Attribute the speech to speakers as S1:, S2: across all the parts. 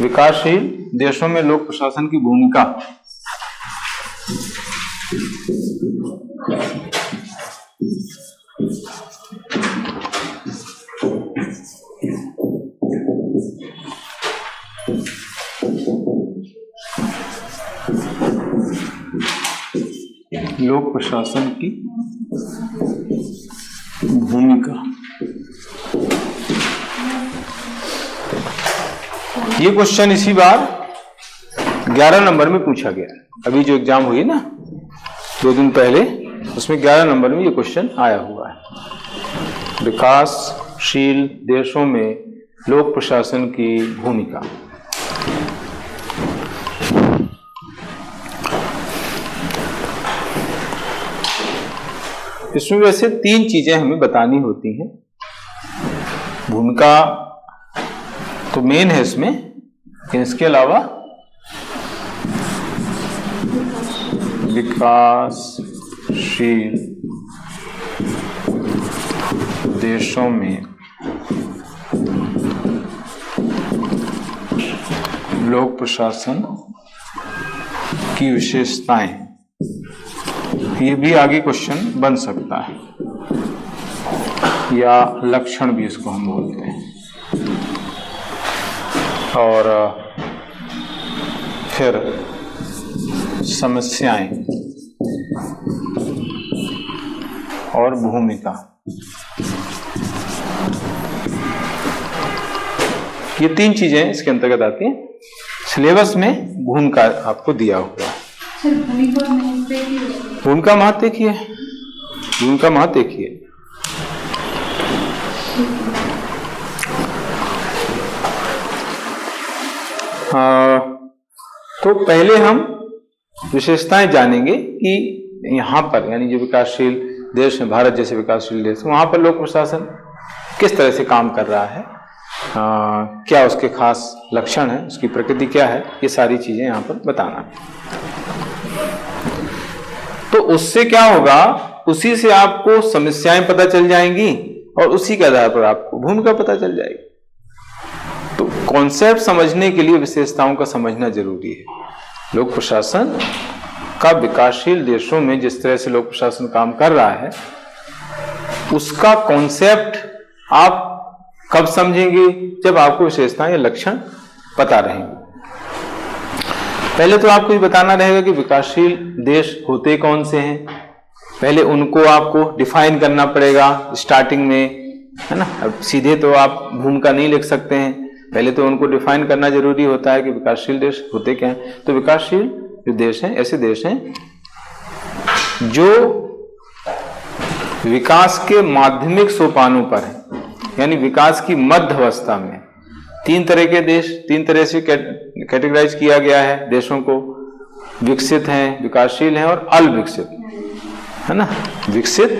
S1: विकासशील देशों में लोक प्रशासन की भूमिका। लोक प्रशासन की भूमिका। ये क्वेश्चन इसी बार 11 नंबर में पूछा गया। अभी जो एग्जाम हुई ना 2 दिन पहले, उसमें 11 नंबर में ये क्वेश्चन आया हुआ है। विकासशील देशों में लोक प्रशासन की भूमिका। इसमें वैसे 3 चीजें हमें बतानी होती हैं। भूमिका तो मेन है इसमें, लेकिन इसके अलावा विकासशील देशों में लोक प्रशासन की विशेषताएं, ये भी आगे क्वेश्चन बन सकता है, या लक्षण भी इसको हम बोलते हैं। और फिर समस्याएं और भूमिका। ये 3 चीजें इसके अंतर्गत आती हैं। सिलेबस में भूमिका आपको दिया हुआ है। भूमिका महत्व देखिए, भूमिका महत्व देखिए। तो पहले हम विशेषताएं जानेंगे कि यहाँ पर, यानी जो विकासशील देश है, भारत जैसे विकासशील देश, वहां पर लोक प्रशासन किस तरह से काम कर रहा है, क्या उसके खास लक्षण है, उसकी प्रकृति क्या है, ये सारी चीजें यहाँ पर बताना है। तो उससे क्या होगा, उसी से आपको समस्याएं पता चल जाएंगी और उसी के आधार पर आपको भूमिका पता चल जाएगी। तो कॉन्सेप्ट समझने के लिए विशेषताओं का समझना जरूरी है। लोक प्रशासन का विकासशील देशों में जिस तरह से लोक प्रशासन काम कर रहा है, उसका कॉन्सेप्ट आप कब समझेंगे, जब आपको विशेषताएं या लक्षण पता रहेंगे। पहले तो आपको ये बताना रहेगा कि विकासशील देश होते कौन से हैं। पहले उनको आपको डिफाइन करना पड़ेगा स्टार्टिंग में, है ना। अब सीधे तो आप भूमिका नहीं लिख सकते हैं, पहले तो उनको डिफाइन करना जरूरी होता है कि विकासशील देश होते क्या हैं। तो विकासशील जो देश हैं, ऐसे देश हैं जो विकास के माध्यमिक सोपानों पर हैं, यानी विकास की मध्य अवस्था में। 3 तरह के देश, 3 तरह से कैटेगराइज किया गया है देशों को। विकसित हैं, विकासशील हैं और अल्पविकसित, है ना। विकसित,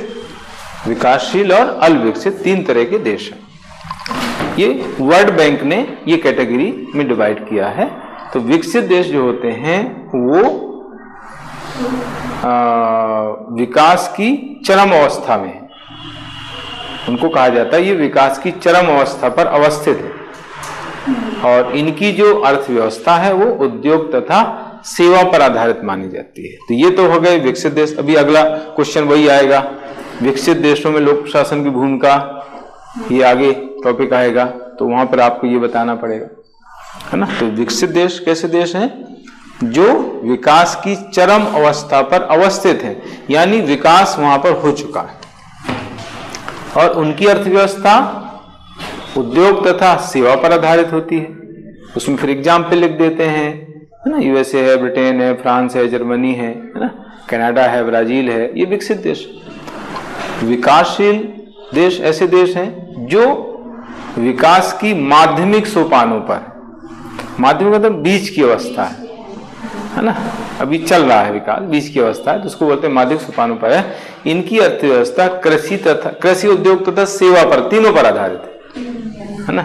S1: विकासशील और अल्पविकसित 3 तरह के देश हैं। ये वर्ल्ड बैंक ने ये कैटेगरी में डिवाइड किया है। तो विकसित देश जो होते हैं वो विकास की चरम अवस्था में है, उनको कहा जाता है ये विकास की चरम अवस्था पर अवस्थित है। और इनकी जो अर्थव्यवस्था है वो उद्योग तथा सेवा पर आधारित मानी जाती है। तो ये तो हो गए विकसित देश। अभी अगला क्वेश्चन वही आएगा, विकसित देशों में लोक प्रशासन की भूमिका, ये आगे टॉपिक आएगा, तो वहां पर आपको ये बताना पड़ेगा, है ना। तो विकसित देश कैसे देश हैं, जो विकास की चरम अवस्था पर अवस्थित हैं, यानी विकास वहां पर हो चुका है और उनकी अर्थव्यवस्था उद्योग तथा सेवा पर आधारित होती है। उसमें फिर एग्जाम्पल लिख देते हैं, है ना। यूएसए है, ब्रिटेन है, फ्रांस है, जर्मनी है ना, कनाडा है, ब्राजील है, ये विकसित देश। विकासशील देश ऐसे देश हैं जो विकास की माध्यमिक सोपानों पर, माध्यमिक मतलब बीच की अवस्था है ना, अभी चल रहा है विकास, बीच की अवस्था है, तो उसको बोलते हैं माध्यमिक सोपानों पर है। इनकी अर्थव्यवस्था कृषि उद्योग तथा सेवा पर, तीनों पर आधारित है ना।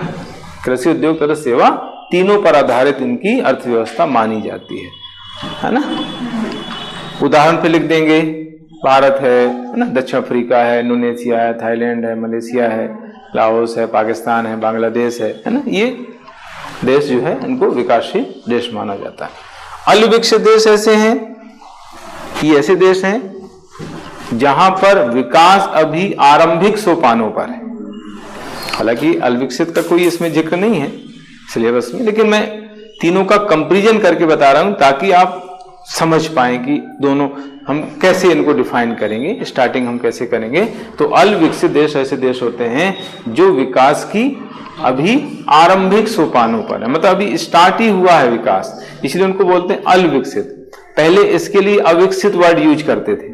S1: कृषि उद्योग तथा सेवा तीनों पर आधारित इनकी अर्थव्यवस्था मानी जाती है ना। उदाहरण पे लिख देंगे, भारत है ना, दक्षिण अफ्रीका है, इंडोनेशिया है, थाईलैंड है, मलेशिया है, लाओस है, पाकिस्तान है, बांग्लादेश है ना। ये देश जो है इनको विकासशील देश माना जाता है। अल्पविकसित देश ऐसे हैं, ये ऐसे देश हैं जहां पर विकास अभी आरंभिक सोपानों पर है। हालांकि अल्पविकसित का कोई इसमें जिक्र नहीं है सिलेबस में, लेकिन मैं तीनों का कंपैरिजन करके बता रहा हूं ताकि आप समझ पाएं कि दोनों हम कैसे इनको डिफाइन करेंगे, स्टार्टिंग हम कैसे करेंगे। तो अल्पविकसित देश ऐसे देश होते हैं जो विकास की अभी आरंभिक सोपानों पर है, मतलब अभी स्टार्ट ही हुआ है विकास, इसलिए उनको बोलते हैं अल्पविकसित। पहले इसके लिए अविकसित वर्ड यूज करते थे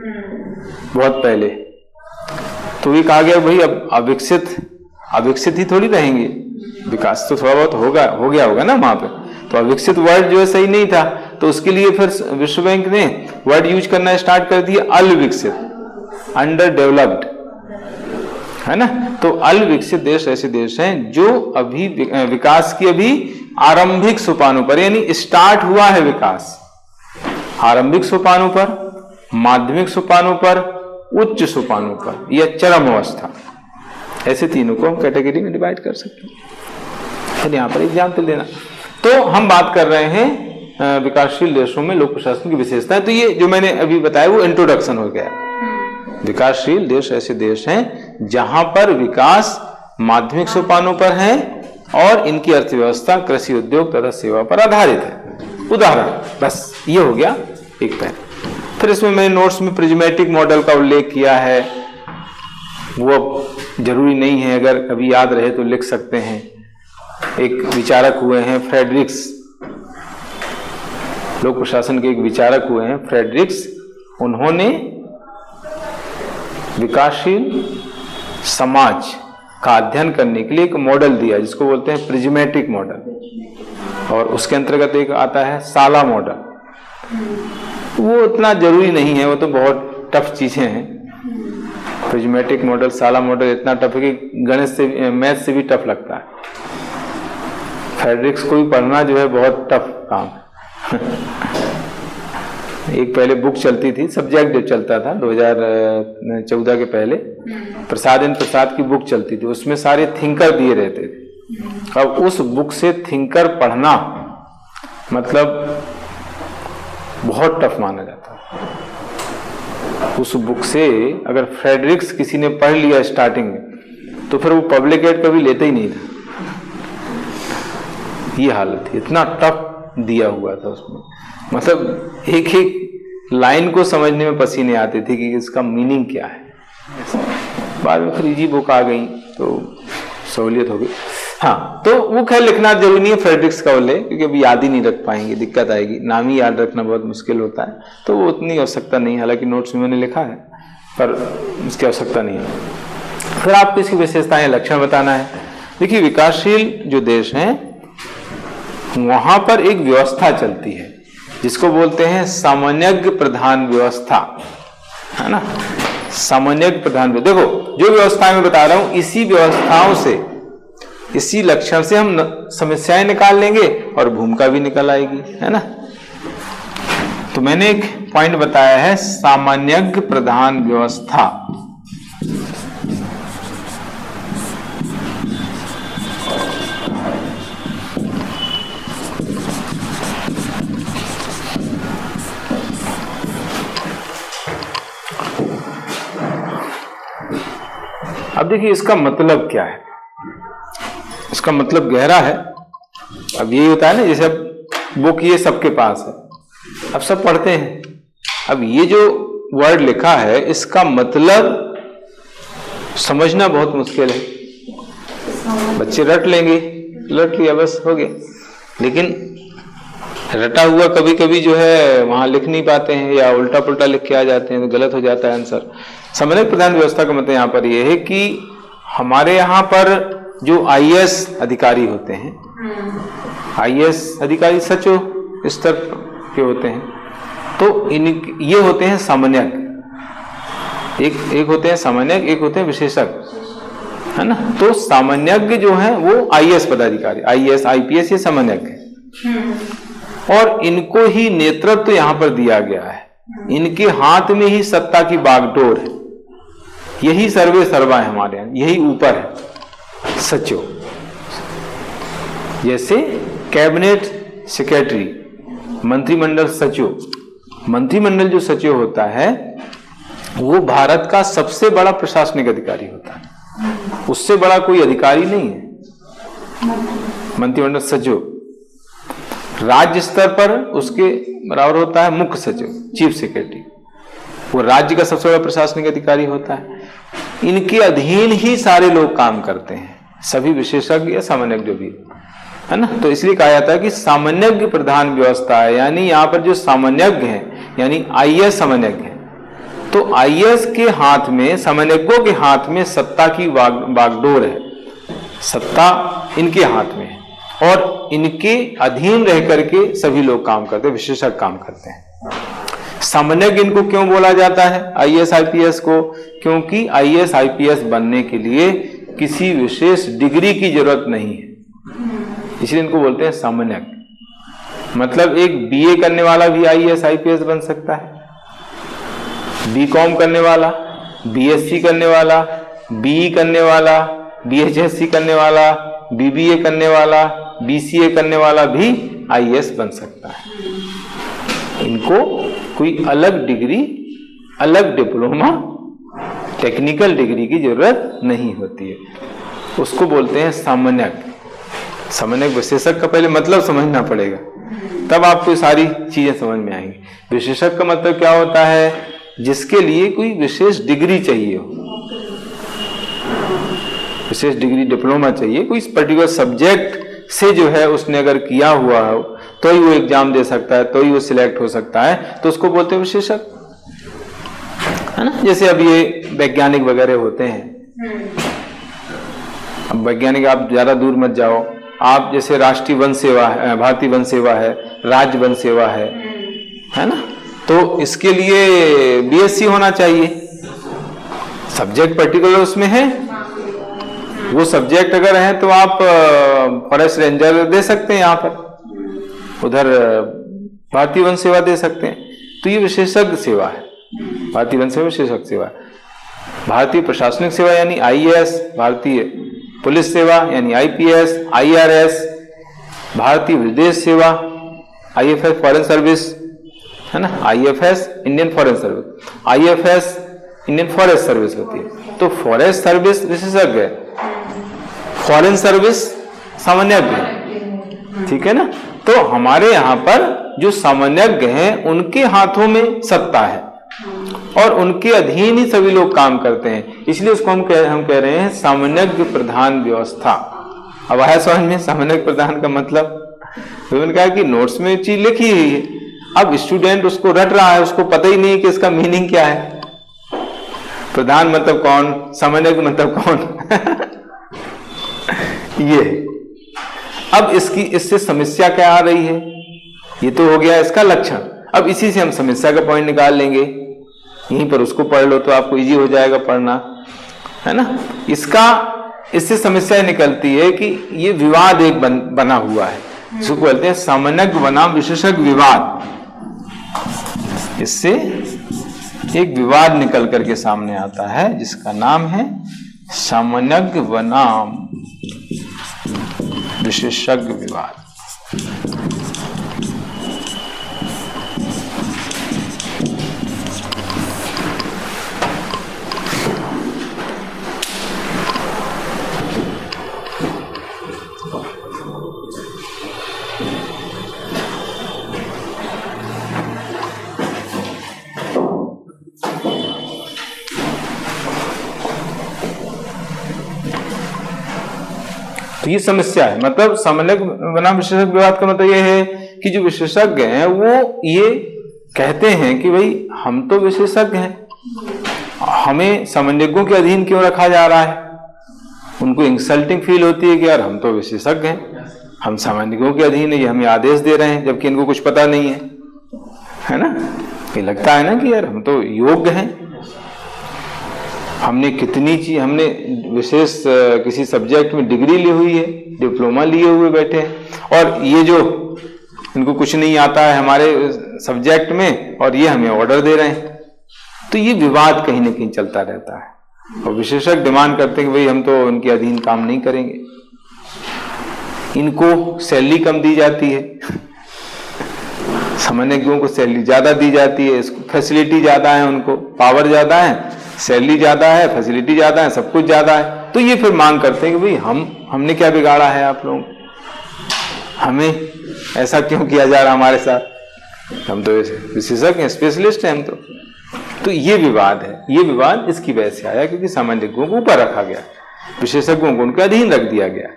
S1: बहुत पहले, तो ये कहा गया भाई अब अविकसित ही थोड़ी रहेंगे, विकास तो थोड़ा बहुत हो गया होगा ना वहां पे, तो अविकसित वर्ड जो है सही नहीं था, तो उसके लिए फिर विश्व बैंक ने वर्ड यूज करना स्टार्ट कर दिया अल्पविकसित, अंडर डेवलप्ड, है ना। तो अल्पविकसित देश ऐसे देश हैं जो अभी विकास की अभी आरंभिक सोपानों पर, यानी स्टार्ट हुआ है विकास, आरंभिक सोपानों पर, माध्यमिक सोपानों पर, उच्च सोपानों पर या चरम अवस्था, ऐसे तीनों को हम कैटेगरी में डिवाइड कर सकते हैं। फिर यहां पर एग्जाम्पल देना, तो हम बात कर रहे हैं विकासशील देशों में लोक प्रशासन की विशेषताएं। तो ये जो मैंने अभी बताया वो इंट्रोडक्शन हो गया। विकासशील देश ऐसे देश हैं जहां पर विकास माध्यमिक सोपानों पर है और इनकी अर्थव्यवस्था कृषि, उद्योग तथा सेवा पर आधारित है। उदाहरण, बस ये हो गया एक पैर। फिर इसमें मैंने नोट्स में प्रिज्मेटिक मॉडल का उल्लेख किया है, वो जरूरी नहीं है, अगर कभी याद रहे तो लिख सकते हैं। एक विचारक हुए हैं फ्रेडरिक्स, लोक प्रशासन के एक विचारक हुए हैं फ्रेडरिक्स, उन्होंने विकासशील समाज का अध्ययन करने के लिए एक मॉडल दिया जिसको बोलते हैं प्रिज्मेटिक मॉडल, और उसके अंतर्गत एक आता है साला मॉडल। वो इतना जरूरी नहीं है, वो तो बहुत टफ चीजें हैं। प्रिज्मेटिक मॉडल, साला मॉडल इतना टफ है कि गणित से, मैथ से भी टफ लगता है। फ्रेडरिक्स को भी पढ़ना जो है बहुत टफ काम है। एक पहले बुक चलती थी, सब्जेक्ट जो चलता था 2014 के पहले, प्रसाद एंड प्रसाद की बुक चलती थी, उसमें सारे थिंकर दिए रहते थे। अब उस बुक से थिंकर पढ़ना मतलब बहुत टफ माना जाता है। उस बुक से अगर फ्रेडरिक्स किसी ने पढ़ लिया स्टार्टिंग में तो फिर वो पब्लिकेट कभी लेते ही नहीं था। ये हालत थी, इतना टफ दिया हुआ था उसमें, मतलब एक एक लाइन को समझने में पसीने आते थे कि इसका मीनिंग क्या है। बाद में फिर इजी बुक आ गई तो सहूलियत हो गई। हाँ, तो वो खैर लिखना जरूरी नहीं है फ्रेडरिक्स का बोले, क्योंकि अभी याद ही नहीं रख पाएंगे, दिक्कत आएगी, नाम ही याद रखना बहुत मुश्किल होता है, तो वो उतनी आवश्यकता नहीं। हालांकि नोट्स में मैंने लिखा है पर इसकी आवश्यकता नहीं है। फिर आपको इसकी विशेषताएं, लक्षण बताना है। देखिए, विकासशील जो देश हैं वहां पर एक व्यवस्था चलती है जिसको बोलते हैं सामान्यज्ञ प्रधान व्यवस्था, है ना। सामान्यज्ञ प्रधान, देखो जो व्यवस्था मैं बता रहा हूं, इसी व्यवस्थाओं से, इसी लक्षण से हम समस्याएं निकाल लेंगे और भूमिका भी निकल आएगी, है ना। तो मैंने एक पॉइंट बताया है सामान्यज्ञ प्रधान व्यवस्था। अब देखिए इसका मतलब क्या है, इसका मतलब गहरा है। अब यही होता है ना, जैसे अब बुक ये सबके पास है, अब सब पढ़ते हैं, अब ये जो वर्ड लिखा है इसका मतलब समझना बहुत मुश्किल है। बच्चे रट लेंगे, रट लिया बस हो गया, लेकिन रटा हुआ कभी कभी जो है वहां लिख नहीं पाते हैं या उल्टा पुल्टा लिख के आ जाते हैं तो गलत हो जाता है आंसर। सामान्य प्रधान व्यवस्था का मतलब यहाँ पर यह है कि हमारे यहाँ पर जो IAS अधिकारी होते हैं, IAS अधिकारी सचो स्तर के होते हैं, तो ये होते हैं सामान्यज्ञ। एक होते हैं सामान्यज्ञ, एक होते हैं विशेषज्ञ, है ना। तो सामान्यज्ञ जो है वो IAS पदाधिकारी, IAS IPS ये सामान्यज्ञ है, और इनको ही नेतृत्व तो यहां पर दिया गया है। इनके हाथ में ही सत्ता की बागडोर है, यही सर्वे सर्वा है हमारे यहाँ, यही ऊपर है सचिव। जैसे कैबिनेट सेक्रेटरी, मंत्रिमंडल सचिव। मंत्रिमंडल जो सचिव होता है वो भारत का सबसे बड़ा प्रशासनिक अधिकारी होता है, उससे बड़ा कोई अधिकारी नहीं है मंत्रिमंडल सचिव। राज्य स्तर पर उसके बराबर होता है मुख्य सचिव, चीफ सेक्रेटरी, वो राज्य का सबसे बड़ा प्रशासनिक अधिकारी होता है। इनके अधीन ही सारे लोग काम करते हैं, सभी विशेषज्ञ या सामान्यज्ञ भी, है ना। तो इसलिए कहा जाता है कि सामान्यज्ञ प्रधान व्यवस्था है, यानी यहाँ पर जो सामान्यज्ञ हैं यानी आईएएस सामान्यज्ञ हैं, तो आईएएस के हाथ में, सामान्यज्ञों के हाथ में सत्ता की बागडोर है, सत्ता इनके हाथ में है और इनके अधीन रह करके सभी लोग काम करते हैं, विशेषज्ञ काम करते हैं। सामान्यज्ञ इनको क्यों बोला जाता है आईएएस आईपीएस को? क्योंकि आईएएस आईपीएस बनने के लिए किसी विशेष डिग्री की जरूरत नहीं है, इसलिए इनको बोलते हैं सामान्यज्ञ। मतलब एक बीए करने वाला भी आईएएस आईपीएस बन सकता है, बीकॉम करने वाला, बीएससी करने वाला, बीई करने वाला, बीएचएससी करने वाला, बीबीए करने वाला, बीसीए करने वाला भी आईएएस बन सकता है। इनको कोई अलग डिग्री, अलग डिप्लोमा, टेक्निकल डिग्री की जरूरत नहीं होती है, उसको बोलते हैं सामान्यज्ञ। सामान्यज्ञ विशेषज्ञ का पहले मतलब समझना पड़ेगा, तब आपको सारी चीजें समझ में आएंगी। विशेषज्ञ का मतलब क्या होता है? जिसके लिए कोई विशेष डिग्री चाहिए हो, विशेष डिग्री डिप्लोमा चाहिए, कोई पर्टिकुलर सब्जेक्ट से जो है उसने अगर किया हुआ हो तो ही वो एग्जाम दे सकता है, तो ही वो सिलेक्ट हो सकता है, तो उसको बोलते हैं विशेषज्ञ, है ना। जैसे अब ये वैज्ञानिक वगैरह होते हैं, अब वैज्ञानिक आप ज्यादा दूर मत जाओ, आप जैसे राष्ट्रीय वन सेवा है, भारतीय वन सेवा है, राज्य वन सेवा है ना, तो इसके लिए बीएससी होना चाहिए, सब्जेक्ट पर्टिकुलर उसमें है, वो सब्जेक्ट अगर है तो आप फॉरेस्ट रेंजर दे सकते हैं, यहाँ पर उधर भारतीय वन सेवा दे सकते हैं। तो ये विशेषज्ञ सेवा है, भारतीय वन सेवा विशेषज्ञ सेवा है। भारतीय प्रशासनिक सेवा यानी आईएएस, भारतीय पुलिस सेवा यानी आईपीएस, आईआरएस, भारतीय विदेश सेवा आईएफएस फॉरेन सर्विस, है ना, IFS Indian foreign service, IFS Indian forest service होती है। तो फॉरेस्ट सर्विस विशेषज्ञ है, फॉरेन सर्विस सामान्यज्ञ है, ठीक है ना। तो हमारे यहाँ पर जो सामान्यज्ञ हैं उनके हाथों में सत्ता है और उनके अधीन ही सभी लोग काम करते हैं, इसलिए उसको हम कह रहे हैं सामान्यज्ञ प्रधान व्यवस्था। अब आया समझ में सामान्यज्ञ प्रधान का मतलब? तो मैंने कहा कि नोट्स में चीज लिखी हुई है, अब स्टूडेंट उसको रट रहा है, उसको पता ही नहीं कि इसका मीनिंग क्या है। प्रधान मतलब कौन, सामान्यज्ञ मतलब कौन ये। अब इससे समस्या क्या आ रही है? ये तो हो गया इसका लक्षण। अब इसी से हम समस्या का पॉइंट निकाल लेंगे, यहीं पर उसको पढ़ लो तो आपको इजी हो जाएगा पढ़ना, है ना। इससे समस्या निकलती है कि ये विवाद एक बना हुआ है, इसको बोलते हैं सामान्यज्ञ बनाम विशेषज्ञ विवाद। इससे एक विवाद निकल करके सामने आता है जिसका नाम है सामान्यज्ञ बनाम विशेषज्ञ विवाद। तो ये समस्या है, मतलब सामान्यज्ञ बनाम विशेषज्ञ विवाद का मतलब ये है कि जो विशेषज्ञ हैं वो ये कहते हैं कि भाई हम तो विशेषज्ञ हैं, हमें सामान्यज्ञों के अधीन क्यों रखा जा रहा है। उनको इंसल्टिंग फील होती है कि यार हम तो विशेषज्ञ हैं, हम सामान्यज्ञों के अधीन है, ये हमें आदेश दे रहे हैं, जबकि इनको कुछ पता नहीं है ना। ये लगता है ना कि यार हम तो योग्य हैं, हमने कितनी चीज, हमने विशेष किसी सब्जेक्ट में डिग्री ली हुई है, डिप्लोमा लिए हुए बैठे हैं, और ये जो इनको कुछ नहीं आता है हमारे सब्जेक्ट में और ये हमें ऑर्डर दे रहे हैं। तो ये विवाद कहीं ना कहीं चलता रहता है और विशेषज्ञ डिमांड करते हैं कि भाई हम तो उनके अधीन काम नहीं करेंगे। इनको सैलरी कम दी जाती है, सामान्यज्ञों को सैलरी ज्यादा दी जाती है, इसको फैसिलिटी ज्यादा है, उनको पावर ज्यादा है, सैलरी ज्यादा है, फैसिलिटी ज्यादा है, सब कुछ ज्यादा है। तो ये फिर मांग करते हैं कि भाई हमने क्या बिगाड़ा है आप लोग, हमें ऐसा क्यों किया जा रहा हमारे साथ, हम तो विशेषज्ञ हैं, स्पेशलिस्ट हैं हम तो ये विवाद है। ये विवाद इसकी वजह से आया क्योंकि सामान्यज्ञों को ऊपर रखा गया, विशेषज्ञों को उनके अधीन रख दिया गया,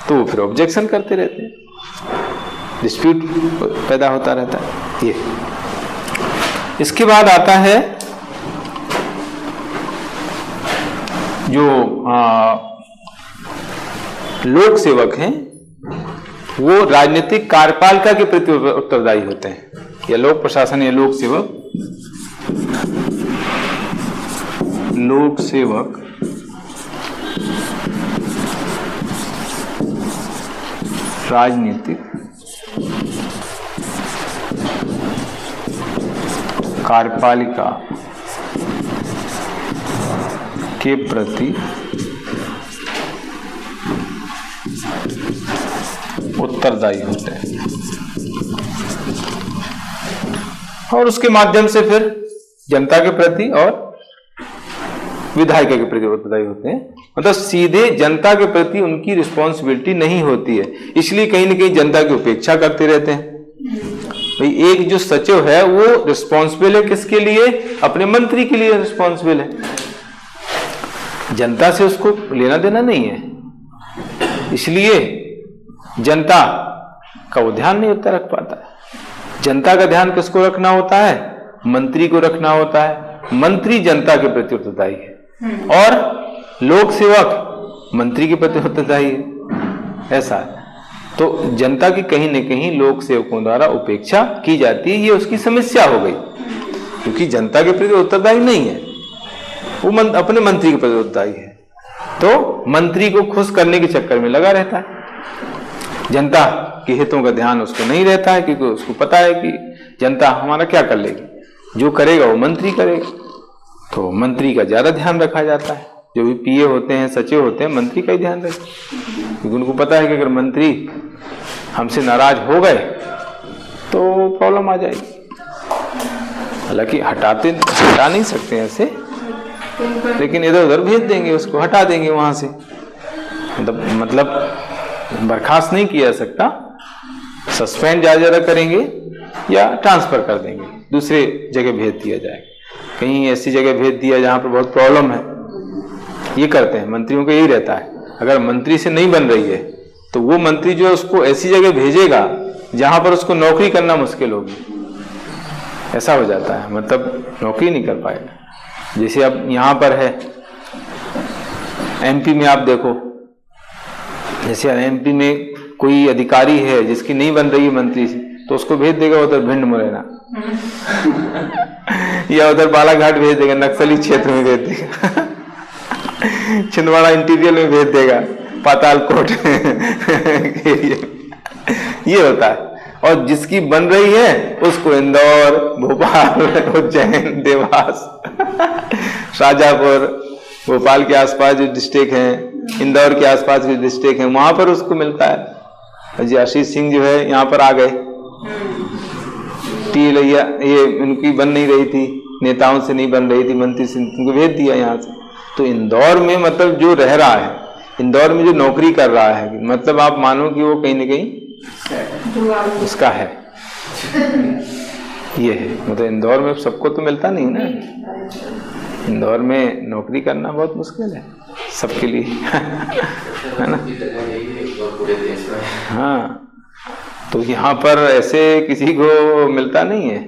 S1: तो वो फिर ऑब्जेक्शन करते रहते हैं, डिस्प्यूट पैदा होता रहता है। ये इसके बाद आता है जो लोक सेवक हैं, वो राजनीतिक कार्यपालिका के प्रति उत्तरदायी होते हैं, या लोक प्रशासन या लोक सेवक, लोक सेवक राजनीतिक कार्यपालिका के प्रति उत्तरदायी होते हैं, और उसके माध्यम से फिर जनता के प्रति और विधायिका के प्रति उत्तरदायी होते हैं। मतलब सीधे जनता के प्रति उनकी रिस्पॉन्सिबिलिटी नहीं होती है, इसलिए कहीं ना कहीं जनता की उपेक्षा करते रहते हैं। भाई एक जो सचिव है वो रिस्पॉन्सिबल है किसके लिए, अपने मंत्री के लिए रिस्पॉन्सिबल है, जनता से उसको लेना देना नहीं है, इसलिए जनता का वो ध्यान नहीं होता रख पाता है। जनता का ध्यान किसको रखना होता है, मंत्री को रखना होता है, मंत्री जनता के प्रति उत्तरदायी है, और लोक सेवक मंत्री के प्रति उत्तरदायी है। ऐसा है, तो जनता की कहीं न कहीं लोक सेवकों द्वारा उपेक्षा की जाती है, ये उसकी समस्या हो गई, क्योंकि जनता के प्रति उत्तरदायी नहीं है, वो अपने मंत्री के प्रति उत्तरदायी है, तो मंत्री को खुश करने के चक्कर में लगा रहता है, जनता के हितों का ध्यान उसको नहीं रहता है, क्योंकि उसको पता है कि जनता हमारा क्या कर लेगी, जो करेगा वो मंत्री करेगा, तो मंत्री का ज्यादा ध्यान रखा जाता है। जो भी पीए होते हैं, सचिव होते हैं, मंत्री का ही ध्यान रखें, क्योंकि उनको पता है कि अगर मंत्री हमसे नाराज हो गए तो प्रॉब्लम आ जाएगी। हालांकि हटा नहीं सकते ऐसे, लेकिन इधर उधर भेज देंगे, उसको हटा देंगे वहां से, मतलब बर्खास्त नहीं किया जा सकता, सस्पेंड ज्यादा करेंगे या ट्रांसफर कर देंगे, दूसरे जगह भेज दिया जाएगा, कहीं ऐसी जगह भेज दिया जहां पर बहुत प्रॉब्लम है। ये करते हैं, मंत्रियों का यही रहता है, अगर मंत्री से नहीं बन रही है तो वो मंत्री जो है उसको ऐसी जगह भेजेगा जहां पर उसको नौकरी करना मुश्किल होगी, ऐसा हो जाता है, मतलब नौकरी नहीं कर पाएगा। जैसे अब यहां पर है एमपी में, आप देखो जैसे एमपी में कोई अधिकारी है जिसकी नहीं बन रही है मंत्री से, तो उसको भेज देगा उधर भिंड मुरैना या उधर बालाघाट भेज देगा, नक्सली क्षेत्र में भेज देगा छिंदवाड़ा इंटीरियर में भेज देगा, पातालकोट ये होता है। और जिसकी बन रही है उसको इंदौर, भोपाल, उज्जैन, देवास, शाजापुर, भोपाल के आसपास जो डिस्ट्रिक्ट हैं, इंदौर के आसपास जो डिस्ट्रिक्ट हैं, वहां पर उसको मिलता है। जी आशीष सिंह जो है यहाँ पर आ गए, टीलैया ये उनकी बन नहीं रही थी, नेताओं से नहीं बन रही थी, मंत्री से उनको भेज दिया यहाँ से। तो इंदौर में मतलब जो रह रहा है, इंदौर में जो नौकरी कर रहा है, मतलब आप मानो कि वो कहीं ना कहीं उसका है, ये है। मतलब इंदौर में सबको तो मिलता नहीं ना, इंदौर में नौकरी करना बहुत मुश्किल है सबके लिए है ना। हाँ, तो यहाँ पर ऐसे किसी को मिलता नहीं है।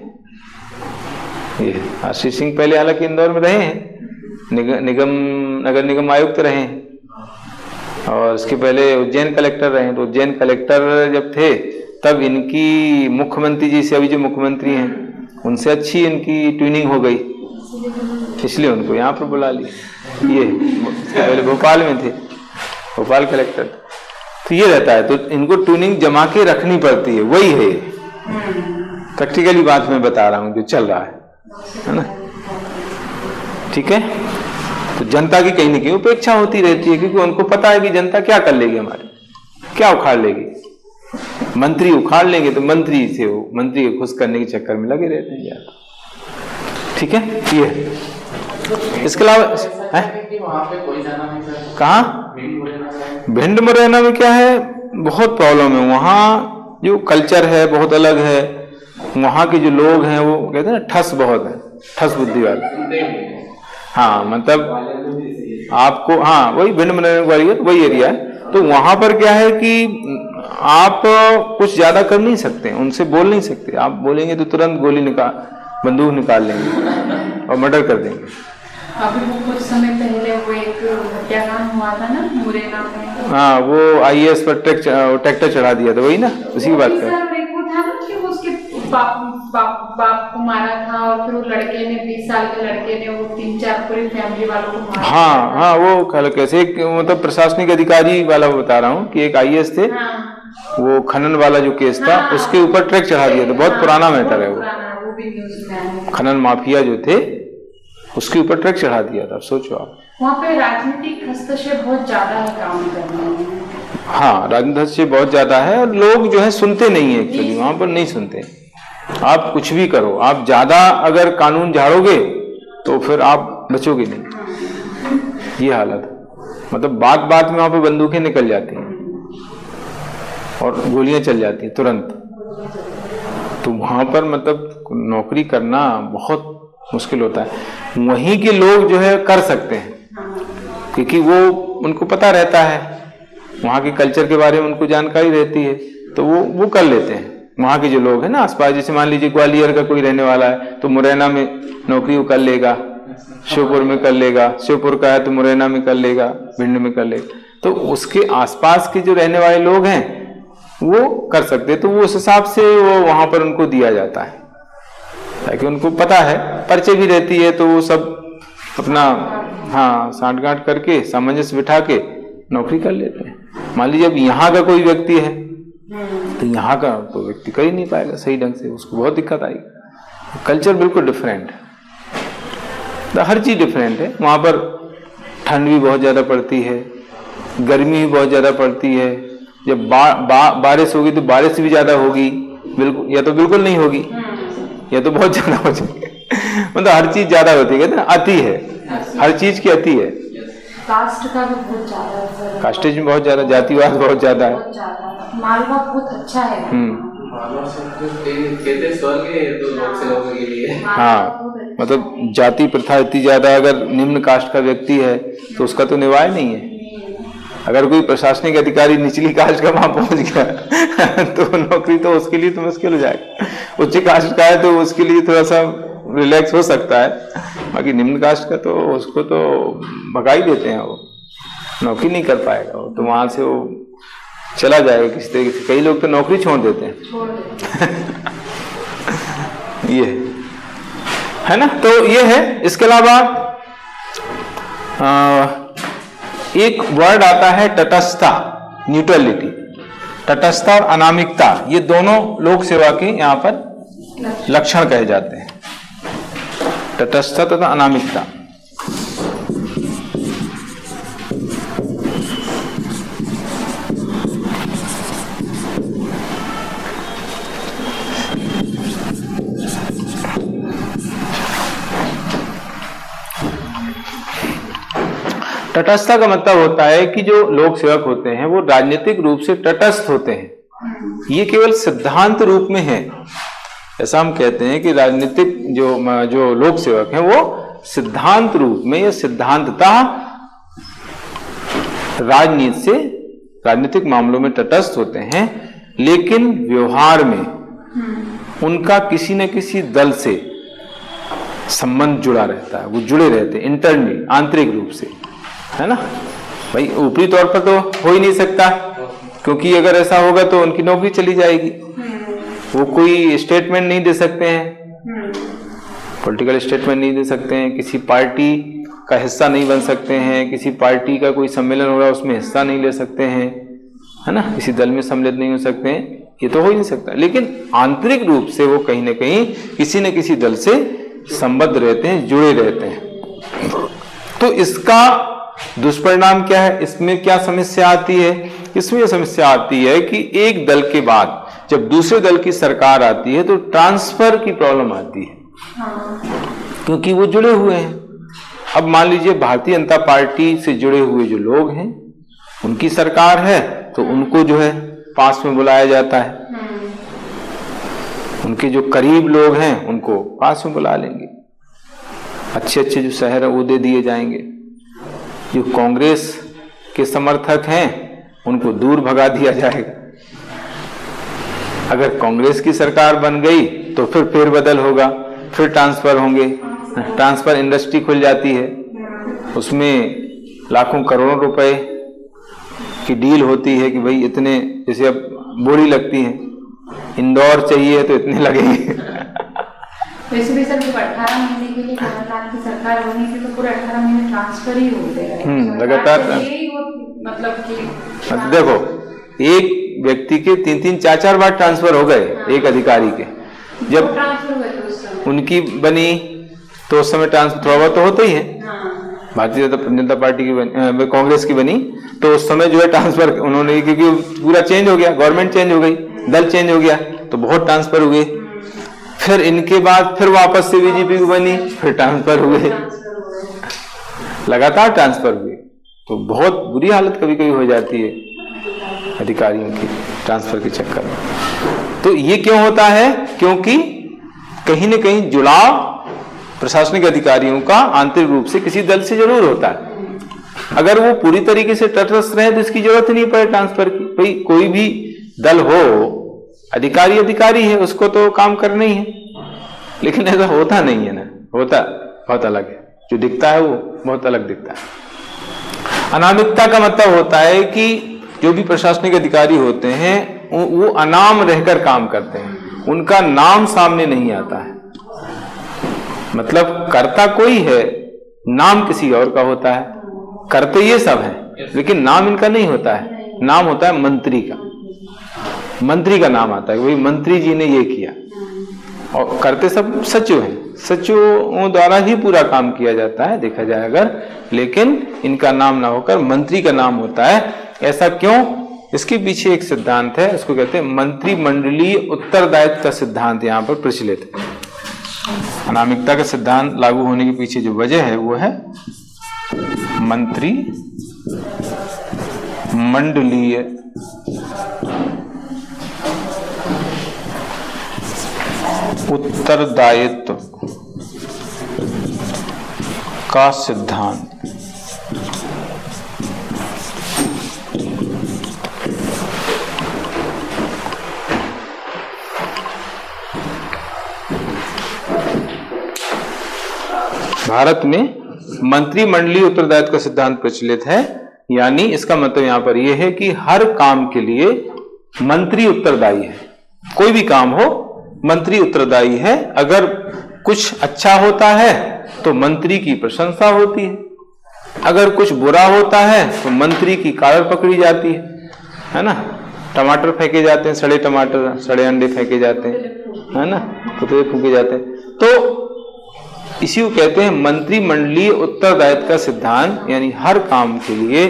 S1: ये आशीष सिंह पहले हालांकि इंदौर में रहे हैं, नगर निगम आयुक्त रहे हैं, और उसके पहले उज्जैन कलेक्टर रहे हैं। तो उज्जैन कलेक्टर जब थे तब इनकी मुख्यमंत्री जी से, अभी जो मुख्यमंत्री हैं उनसे अच्छी इनकी ट्यूनिंग हो गई, इसलिए उनको यहाँ पर बुला लिया। ये पहले भोपाल में थे, भोपाल कलेक्टर, तो ये रहता है। तो इनको ट्यूनिंग जमा के रखनी पड़ती है, वही है प्रैक्टिकली बात मैं बता रहा हूँ जो चल रहा है ना। ठीक है, तो जनता की कहीं ना कहीं उपेक्षा होती रहती है, क्योंकि उनको पता है कि जनता क्या कर लेगी हमारी, क्या उखाड़ लेगी? मंत्री उखाड़ लेंगे तो मंत्री से वो मंत्री को खुश करने के चक्कर में लगे रहते हैं यार। ठीक है, ये इसके अलावा कहाँ भिंड मुरैना में क्या है, बहुत प्रॉब्लम है। वहाँ जो कल्चर है बहुत अलग है, वहाँ के जो लोग हैं वो कहते हैं ना ठस बहुत है, ठस बुद्धि वाले। हाँ मतलब आपको, हाँ वही भिंड मुरैना वही एरिया है। तो वहां पर क्या है कि आप कुछ ज्यादा कर नहीं सकते, उनसे बोल नहीं सकते। आप बोलेंगे तो तुरंत गोली बंदूक निकाल लेंगे और मर्डर कर देंगे।
S2: अभी वो कुछ समय पहले वो एक हत्याकांड हुआ था ना मुरैना में।
S1: हाँ वो IAS पर ट्रैक्टर चढ़ा दिया था, वही ना, उसी की बात कर।
S2: वो था ना कि उसके बाप को मारा था और फिर वो लड़के ने 20 साल के लड़के ने वो 3-4 पूरी फैमिली वालों को मारा।
S1: हाँ वो कैसे मतलब प्रशासनिक अधिकारी वाला बता रहा हूँ कि एक IAS थे। हाँ। वो खनन वाला जो केस था, हाँ, उसके ऊपर ट्रक चढ़ा दिया था। बहुत पुराना मैटर है वो खनन माफिया जो थे उसके ऊपर ट्रक चढ़ा दिया था। सोचो आप,
S2: वहाँ पे राजनीतिक हस्तक्षेप बहुत ज्यादा है काम करने में।
S1: हाँ राजनीतिक हस्तक्षेप बहुत ज्यादा है और लोग जो है सुनते नहीं है एक्चुअली, वहां पर नहीं सुनते। आप कुछ भी करो, आप ज्यादा अगर कानून झाड़ोगे तो फिर आप बचोगे नहीं। ये हालत है, मतलब बात बात में वहां पर बंदूकें निकल जाती हैं और गोलियां चल जाती हैं तुरंत। तो वहां पर मतलब नौकरी करना बहुत मुश्किल होता है। वहीं के लोग जो है कर सकते हैं क्योंकि वो उनको पता रहता है, वहाँ के कल्चर के बारे में उनको जानकारी रहती है, तो वो कर लेते हैं। वहाँ के जो लोग हैं ना आसपास, जैसे मान लीजिए ग्वालियर का कोई रहने वाला है तो मुरैना में नौकरी वो कर लेगा, श्योपुर में कर लेगा, श्योपुर का है तो मुरैना में कर लेगा, भिंड में कर लेगा। तो उसके आसपास के जो रहने वाले लोग हैं वो कर सकते हैं, तो वो उस हिसाब से वो वहां पर उनको दिया जाता है ताकि उनको पता है, परिचय भी रहती है, तो वो सब अपना हाँ सांठ-गांठ करके सामंजस्य बिठा के नौकरी कर लेते हैं। मान लीजिए अब यहाँ का कोई व्यक्ति है तो यहाँ का तो व्यक्ति कर ही नहीं पाएगा सही ढंग से, उसको बहुत दिक्कत आएगी। कल्चर बिल्कुल डिफरेंट है, तो हर चीज डिफरेंट है। वहां पर ठंड भी बहुत ज्यादा पड़ती है, गर्मी भी बहुत ज्यादा पड़ती है। जब बारिश होगी तो बारिश भी ज्यादा होगी, बिल्कुल या तो बिल्कुल नहीं होगी या तो बहुत ज्यादा हो जाएगी। मतलब हर चीज ज्यादा होती है ना, अति है, हर चीज की अति है।
S2: कास्ट का भी बहुत ज्यादा है,
S1: कास्टेज में बहुत ज्यादा, जातिवाद बहुत ज्यादा है।
S2: मालवा बहुत अच्छा है।
S1: हाँ मतलब जाति प्रथा इतनी ज्यादा, अगर निम्न कास्ट का व्यक्ति है तो उसका तो निवाय नहीं है। अगर कोई प्रशासनिक अधिकारी निचली कास्ट का वहां पहुंच गया तो नौकरी तो उसके लिए तो मुश्किल हो जाएगा। उच्च कास्ट का है तो उसके लिए थोड़ा सा रिलैक्स हो सकता है, बाकी निम्न कास्ट का तो उसको तो भगा ही देते हैं, वो नौकरी नहीं कर पाएगा, वो तो वहां से वो चला जाएगा किसी तरीके से। कई लोग तो नौकरी छोड़ देते हैं ये है ना, तो ये है। इसके अलावा एक वर्ड आता है तटस्थता, न्यूट्रलिटी। तटस्थता और अनामिकता, ये दोनों लोक सेवा के यहाँ पर लक्षण कहे जाते हैं, तटस्थता तथा अनामिकता। तटस्थता का मतलब होता है कि जो लोक सेवक होते हैं वो राजनीतिक रूप से तटस्थ होते हैं। ये केवल सिद्धांत रूप में है, ऐसा हम कहते हैं कि राजनीतिक जो लोक सेवक हैं वो सिद्धांत रूप में या सिद्धांततः राजनीति से, राजनीतिक मामलों में तटस्थ होते हैं, लेकिन व्यवहार में उनका किसी न किसी दल से संबंध जुड़ा रहता है, वो जुड़े रहते हैं इंटरनली, आंतरिक रूप से, है ना भाई। ऊपरी तौर पर तो हो ही नहीं सकता, क्योंकि अगर ऐसा होगा तो उनकी नौकरी चली जाएगी। वो कोई स्टेटमेंट नहीं दे सकते हैं, पॉलिटिकल स्टेटमेंट नहीं दे सकते हैं, किसी पार्टी का हिस्सा नहीं बन सकते हैं, किसी पार्टी का कोई सम्मेलन हो रहा है उसमें हिस्सा नहीं ले सकते हैं, है ना, किसी दल में सम्मिलित नहीं हो सकते हैं, ये तो हो ही नहीं सकता। लेकिन आंतरिक रूप से वो कहीं ना कहीं किसी न किसी दल से संबद्ध रहते हैं, जुड़े रहते हैं। तो इसका दुष्परिणाम क्या है, इसमें क्या समस्या आती है? इसमें यह समस्या आती है कि एक दल के बाद जब दूसरे दल की सरकार आती है तो ट्रांसफर की प्रॉब्लम आती है, क्योंकि वो जुड़े हुए हैं। अब मान लीजिए भारतीय जनता पार्टी से जुड़े हुए जो लोग हैं, उनकी सरकार है तो उनको जो है पास में बुलाया जाता है, उनके जो करीब लोग हैं उनको पास में बुला लेंगे, अच्छे अच्छे जो शहर है वो दे दिए जाएंगे। जो कांग्रेस के समर्थक हैं उनको दूर भगा दिया जाएगा। अगर कांग्रेस की सरकार बन गई तो फिर फेरबदल होगा, फिर ट्रांसफर होंगे, ट्रांसफर इंडस्ट्री खुल जाती है, उसमें लाखों करोड़ों रुपए की डील होती है कि भाई इतने, जैसे अब बोरी लगती है, इंदौर चाहिए तो इतने लगेंगे।
S2: वैसे भी सर 18 महीने के लिए कमलनाथ की सरकार बनी थी तो पूरे 18 महीने ट्रांसफर ही होते रहे
S1: लगातार।
S2: मतलब कि
S1: देखो, एक व्यक्ति के 3-3, 4-4 बार ट्रांसफर हो गए। एक अधिकारी के जब
S2: ट्रांसफर हुए थे उस समय
S1: उनकी बनी तो उस समय ट्रांसफर थोड़ा बहुत तो होता ही है। भारतीय जनता पार्टी की बनी, कांग्रेस की बनी तो उस समय जो है ट्रांसफर उन्होंने, क्योंकि पूरा चेंज हो गया, गवर्नमेंट चेंज हो गई, दल चेंज हो गया तो बहुत ट्रांसफर हुए। फिर इनके बाद फिर वापस से बीजेपी की बनी, फिर ट्रांसफर हुए, लगातार ट्रांसफर हुए। तो बहुत बुरी हालत कभी कभी हो जाती है अधिकारियों की ट्रांसफर के चक्कर में। तो ये क्यों होता है? क्योंकि कहीं न कहीं जुड़ाव प्रशासनिक अधिकारियों का आंतरिक रूप से किसी दल से जरूर होता है। अगर वो पूरी तरीके से तटस्थ रहे तो इसकी जरूरत नहीं पड़े ट्रांसफर की। भाई कोई भी दल हो, अधिकारी अधिकारी है, उसको तो काम करना ही है, लेकिन ऐसा होता नहीं है ना, होता बहुत अलग है। जो दिखता है वो बहुत अलग दिखता है। अनामिकता का मतलब होता है कि जो भी प्रशासनिक अधिकारी होते हैं वो अनाम रहकर काम करते हैं, उनका नाम सामने नहीं आता है। मतलब करता कोई है, नाम किसी और का होता है। करते ये सब है लेकिन नाम इनका नहीं होता है। नाम होता है मंत्री का, मंत्री का नाम आता है, वही मंत्री जी ने ये किया। और करते सब सचिव हैं, सचिवों द्वारा ही पूरा काम किया जाता है देखा जाए अगर, लेकिन इनका नाम ना होकर मंत्री का नाम होता है। ऐसा क्यों? इसके पीछे एक सिद्धांत है, उसको कहते हैं मंत्रिमंडलीय उत्तरदायित्व का सिद्धांत यहाँ पर प्रचलित है। अनामिकता का सिद्धांत लागू होने के पीछे जो वजह है वो है मंत्री मंडलीय उत्तरदायित्व का सिद्धांत। भारत में मंत्रिमंडलीय उत्तरदायित्व का सिद्धांत प्रचलित है, यानी इसका मतलब यहां पर यह है कि हर काम के लिए मंत्री उत्तरदायी है। कोई भी काम हो मंत्री उत्तरदायी है। अगर कुछ अच्छा होता है तो मंत्री की प्रशंसा होती है, अगर कुछ बुरा होता है तो मंत्री की कालर पकड़ी जाती है ना। टमाटर फेंके जाते हैं, सड़े टमाटर, सड़े अंडे फेंके जाते हैं, है ना, पुतले फूके जाते हैं। तो इसी को कहते हैं मंत्रिमंडलीय उत्तरदायित्व का सिद्धांत, यानी हर काम के लिए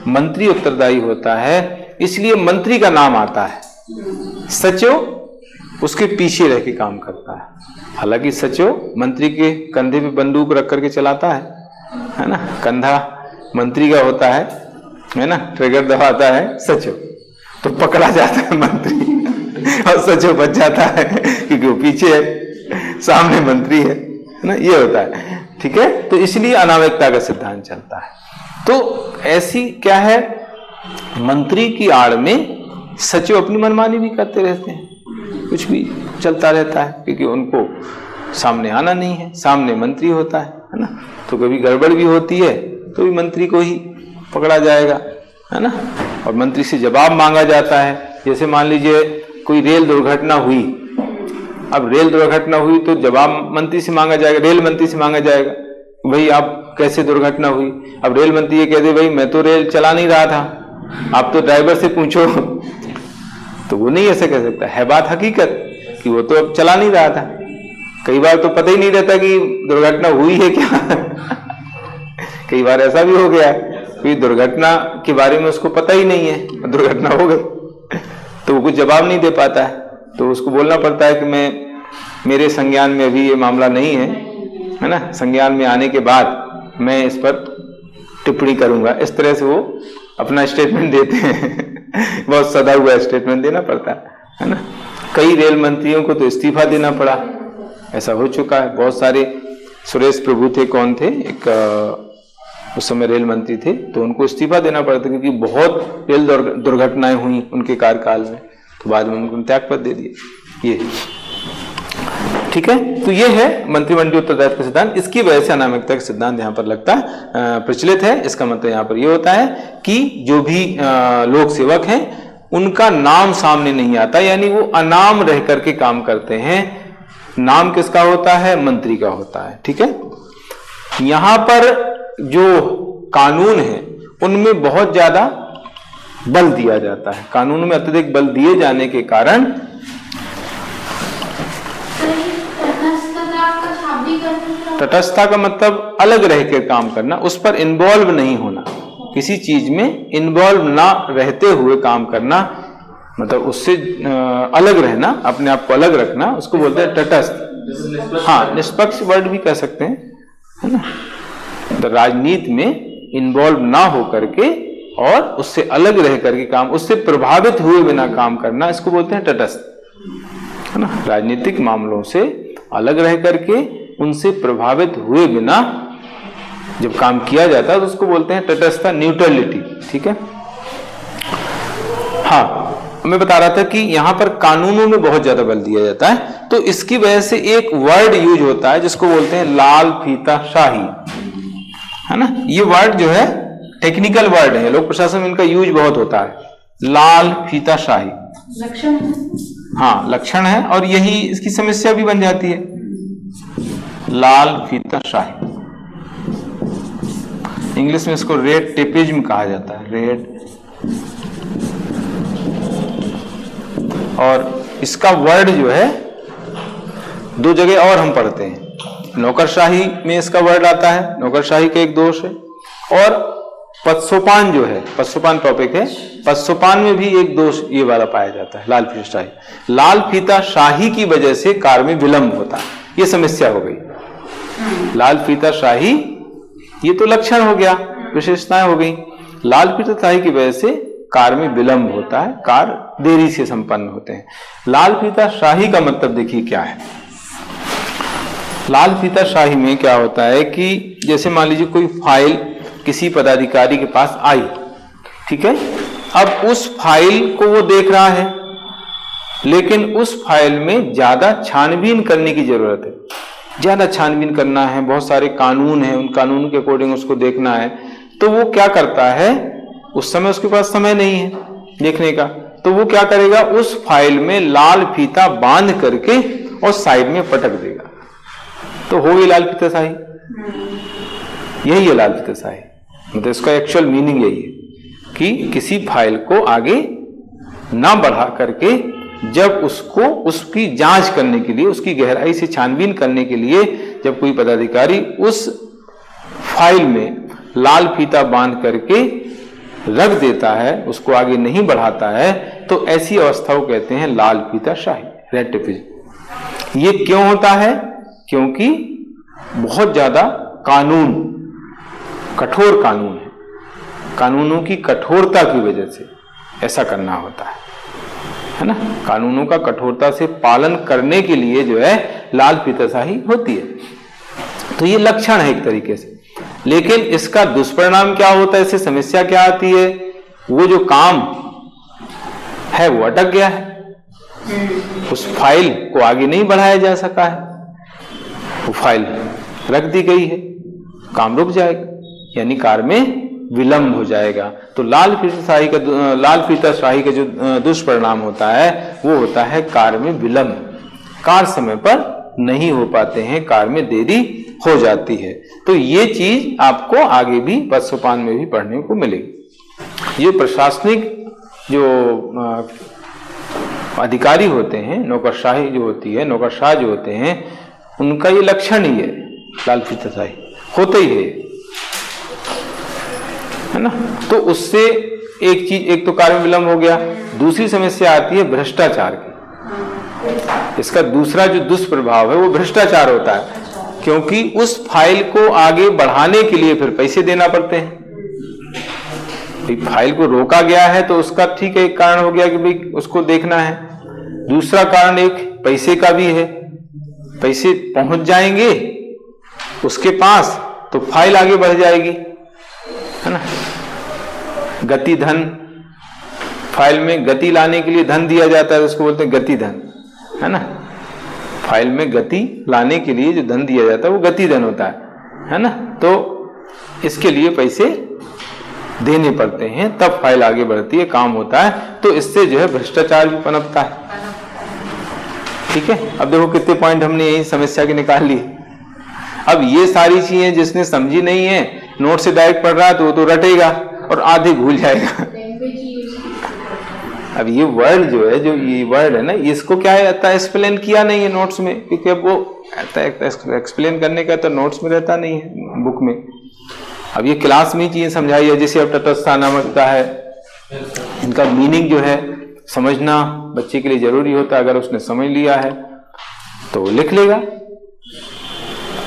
S1: मंत्री उत्तरदायी होता है, इसलिए मंत्री का नाम आता है। सचिव उसके पीछे रह के काम करता है। हालांकि सचिव मंत्री के कंधे पे बंदूक रख करके चलाता है ना, कंधा मंत्री का होता है ना, ट्रिगर दबाता है सचिव, तो पकड़ा जाता है मंत्री और सचिव बच जाता है क्योंकि वो पीछे है, सामने मंत्री है ना, ये होता है। ठीक है, तो इसलिए अनामिकता का सिद्धांत चलता है। तो ऐसी क्या है, मंत्री की आड़ में सचिव अपनी मनमानी भी करते रहते हैं, कुछ भी चलता रहता है क्योंकि उनको सामने आना नहीं है, सामने मंत्री होता है ना। तो कभी गड़बड़ भी होती है तो भी मंत्री को ही पकड़ा जाएगा, है ना, और मंत्री से जवाब मांगा जाता है। जैसे मान लीजिए कोई रेल दुर्घटना हुई, अब रेल दुर्घटना हुई तो जवाब मंत्री से मांगा जाएगा, रेल मंत्री से मांगा जाएगा, भाई आप कैसे दुर्घटना हुई। अब रेल मंत्री ये कहते भाई मैं तो रेल चला नहीं रहा था, आप तो ड्राइवर से पूछो, तो वो नहीं ऐसे कह सकता। है बात हकीकत कि वो तो अब चला नहीं रहा था, कई बार तो पता ही नहीं रहता कि दुर्घटना हुई है क्या कई बार ऐसा भी हो गया क्योंकि दुर्घटना के बारे में उसको पता ही नहीं है, दुर्घटना हो गई तो वो कुछ जवाब नहीं दे पाता है, तो उसको बोलना पड़ता है कि मेरे संज्ञान में अभी ये मामला नहीं है ना, संज्ञान में आने के बाद मैं इस पर टिप्पणी करूंगा। इस तरह से वो अपना स्टेटमेंट देते हैं। बहुत सदा हुआ स्टेटमेंट देना पड़ता है ना। कई रेल मंत्रियों को तो इस्तीफा देना पड़ा, ऐसा हो चुका है। बहुत सारे, सुरेश प्रभु थे, कौन थे, एक उस समय रेल मंत्री थे, तो उनको इस्तीफा देना पड़ा था क्योंकि बहुत रेल दुर्घटनाएं हुई उनके कार्यकाल में, तो बाद में उनको त्याग पत्र दे दिए। ये ठीक है। तो ये है मंत्रिमंडलीय उत्तरदायित्व का सिद्धांत। इसकी वजह से अनामिकता का सिद्धांत यहाँ पर लगता प्रचलित है। इसका मतलब यहाँ पर ये होता है कि जो भी लोक सेवक हैं उनका नाम सामने नहीं आता, यानी वो अनाम रह करके काम करते हैं। नाम किसका होता है? मंत्री का होता है। ठीक है। यहाँ पर जो कानून है उनमें बहुत ज्यादा बल दिया जाता है। कानून में अत्यधिक बल दिए जाने के कारण तटस्थता का मतलब अलग रह कर काम करना, उस पर इन्वॉल्व नहीं होना, किसी चीज में इन्वॉल्व ना रहते हुए काम करना, मतलब उससे अलग रहना, अपने आप को अलग रखना, उसको बोलते हैं तटस्थ। हाँ, निष्पक्ष वर्ड भी कह सकते हैं, है ना। तो राजनीति में इन्वॉल्व ना हो करके और उससे अलग रह करके काम, उससे प्रभावित हुए बिना काम करना, इसको बोलते हैं तटस्थ, है ना। राजनीतिक मामलों से अलग रह करके उनसे प्रभावित हुए बिना जब काम किया जाता है तो उसको बोलते हैं तटस्थता, न्यूट्रलिटी। ठीक है। हाँ, मैं बता रहा था कि यहां पर कानूनों में बहुत ज्यादा बल दिया जाता है, तो इसकी वजह से एक वर्ड यूज होता है जिसको बोलते हैं लाल फीता शाही, है ना। ये वर्ड जो है टेक्निकल वर्ड है, लोक प्रशासन में इनका यूज बहुत होता है। लाल फीता शाही
S2: लक्षण,
S1: हाँ लक्षण है, और यही इसकी समस्या भी बन जाती है। लाल फीता शाही, इंग्लिश में इसको रेड टेपिज्म कहा जाता है, रेड। और इसका वर्ड जो है दो जगह और हम पढ़ते हैं। नौकरशाही में इसका वर्ड आता है, नौकरशाही का एक दोष है, और पत्सोपान जो है, पत्सोपान टॉपिक है, पत्सोपान में भी एक दोष ये वाला पाया जाता है, लाल फीता शाही। लाल फीता शाही की वजह से कार्य में विलंब होता है, ये समस्या हो गई। लाल फीता शाही ये तो लक्षण हो गया, विशेषताएं हो गई। लाल फीता शाही की वजह से कार्य में विलंब होता है, कार्य देरी से संपन्न होते हैं। लाल फीता शाही का मतलब देखिए क्या है। लाल फीता शाही में क्या होता है कि जैसे मान लीजिए कोई फाइल किसी पदाधिकारी के पास आई, ठीक है। अब उस फाइल को वो देख रहा है, लेकिन उस फाइल में ज्यादा छानबीन करने की जरूरत है, ज्यादा छानबीन करना है, बहुत सारे कानून हैं, उन कानून के अकॉर्डिंग उसको देखना है। तो वो क्या करता है, उस समय उसके पास समय नहीं है देखने का, तो वो क्या करेगा, उस फाइल में लाल फीता बांध करके और साइड में पटक देगा, तो हो गई लाल फीता शाही। यही है लाल फीता शाही, मतलब इसका एक्चुअल मीनिंग यही है कि किसी फाइल को आगे ना बढ़ा करके जब उसको उसकी जांच करने के लिए, उसकी गहराई से छानबीन करने के लिए जब कोई पदाधिकारी उस फाइल में लाल फीता बांध करके रख देता है, उसको आगे नहीं बढ़ाता है, तो ऐसी अवस्था को कहते हैं लाल फीता शाही, रेड टेपिज्म। ये क्यों होता है? क्योंकि बहुत ज्यादा कानून, कठोर कानून है, कानूनों की कठोरता की वजह से ऐसा करना होता है ना। कानूनों का कठोरता से पालन करने के लिए जो है लाल फीता शाही होती है। तो ये लक्षण है एक तरीके से, लेकिन इसका दुष्परिणाम क्या होता है, इससे समस्या क्या आती है, वो जो काम है वो अटक गया है, उस फाइल को आगे नहीं बढ़ाया जा सका है, वो फाइल रख दी गई है, काम रुक जाएगा, यानी कार्य में विलंब हो जाएगा। तो लाल फीता शाही का जो दुष्परिणाम होता है वो होता है कार्य में विलंब, कार्य समय पर नहीं हो पाते हैं, कार्य में देरी हो जाती है। तो ये चीज आपको आगे भी पत्सोपान में भी पढ़ने को मिलेगी। ये प्रशासनिक जो अधिकारी होते हैं, नौकरशाही जो होती है, नौकरशाह जो होते हैं, उनका ये लक्षण ही है, लाल फीता शाही होते ही है। है ना। तो उससे एक चीज, एक तो कार्य में विलंब हो गया, दूसरी समस्या आती है भ्रष्टाचार की। इसका दूसरा जो दुष्प्रभाव है वो भ्रष्टाचार होता है, क्योंकि उस फाइल को आगे बढ़ाने के लिए फिर पैसे देना पड़ते हैं। फाइल को रोका गया है तो उसका ठीक है, एक कारण हो गया कि भाई उसको देखना है। दूसरा कारण एक पैसे का भी है, पैसे पहुंच जाएंगे उसके पास तो फाइल आगे बढ़ जाएगी, है ना। गति धन, फाइल में गति लाने के लिए धन दिया जाता है, उसको बोलते हैं गति धन, है ना। फाइल में गति लाने के लिए जो धन दिया जाता है वो गति धन होता है ना। तो इसके लिए पैसे देने पड़ते हैं, तब फाइल आगे बढ़ती है, काम होता है। तो इससे जो है भ्रष्टाचार भी पनपता है। ठीक है, अब देखो कितने पॉइंट हमने यही समस्या के निकाल लिए। अब ये सारी चीजें जिसने समझी नहीं है, नोट से डायरेक्ट पढ़ रहा है तो वो तो रटेगा और आधे भूल जाएगा। अब ये वर्ड जो है, जो ये वर्ड है ना, इसको क्या आता है, एक्सप्लेन किया नहीं है नोट्स में, क्योंकि अब वो आता है एक्सप्लेन करने का तो नोट्स में रहता नहीं है बुक में। अब ये क्लास में ही चीजें समझाई है, जैसे अब तटस्थ अनामकता है, इनका मीनिंग जो है समझना बच्चे के लिए जरूरी होता है। अगर उसने समझ लिया है तो लिख लेगा।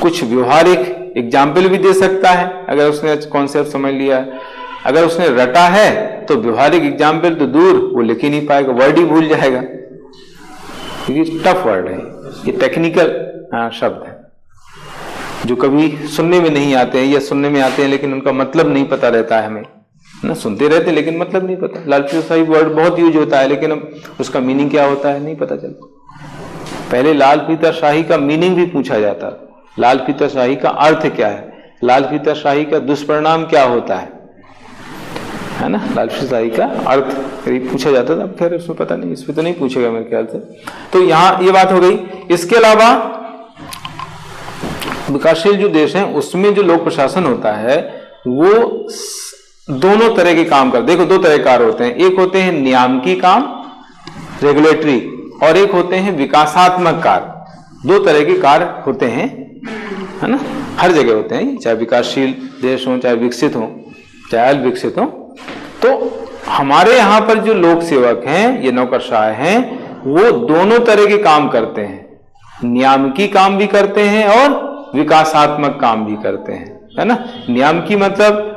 S1: कुछ व्यवहारिक एग्जाम्पल भी दे सकता है अगर उसने कॉन्सेप्ट समझ लिया है। अगर उसने रटा है तो व्यवहारिक एग्जाम्पल तो दूर, वो लिख ही नहीं पाएगा, वर्ड ही भूल जाएगा, क्योंकि टफ वर्ड है, ये टेक्निकल शब्द है जो कभी सुनने में नहीं आते हैं, या सुनने में आते हैं लेकिन उनका मतलब नहीं पता रहता है हमें, ना। सुनते रहते लेकिन मतलब नहीं पता। लालफिताशाही वर्ड बहुत यूज होता है लेकिन उसका मीनिंग क्या होता है नहीं पता चलता। पहले लालफिताशाही का मीनिंग भी पूछा जाता, लालफिताशाही का अर्थ क्या है, लालफिताशाही का दुष्परिणाम क्या होता है ना। लालफिताशाही का अर्थ पूछा जाता था, अब खैर उसमें पता नहीं, इसमें तो नहीं पूछेगा मेरे ख्याल से। तो यहाँ ये बात हो गई। इसके अलावा विकासशील जो देश हैं उसमें जो लोक प्रशासन होता है वो दोनों तरह के काम कर, देखो दो तरह के कार्य होते हैं। एक होते हैं नियामकी काम, रेगुलेटरी, और एक होते हैं विकासात्मक कार्य। दो तरह के कार्य होते हैं, है ना, हर जगह होते हैं, चाहे विकासशील देश हो, चाहे विकसित हो, चाहे अल्प विकसित हो। तो हमारे यहाँ पर जो लोक सेवक हैं, ये नौकरशाह हैं, वो दोनों तरह के काम करते हैं, नियामकी काम भी करते हैं और विकासात्मक काम भी करते हैं, है ना। नियामकी मतलब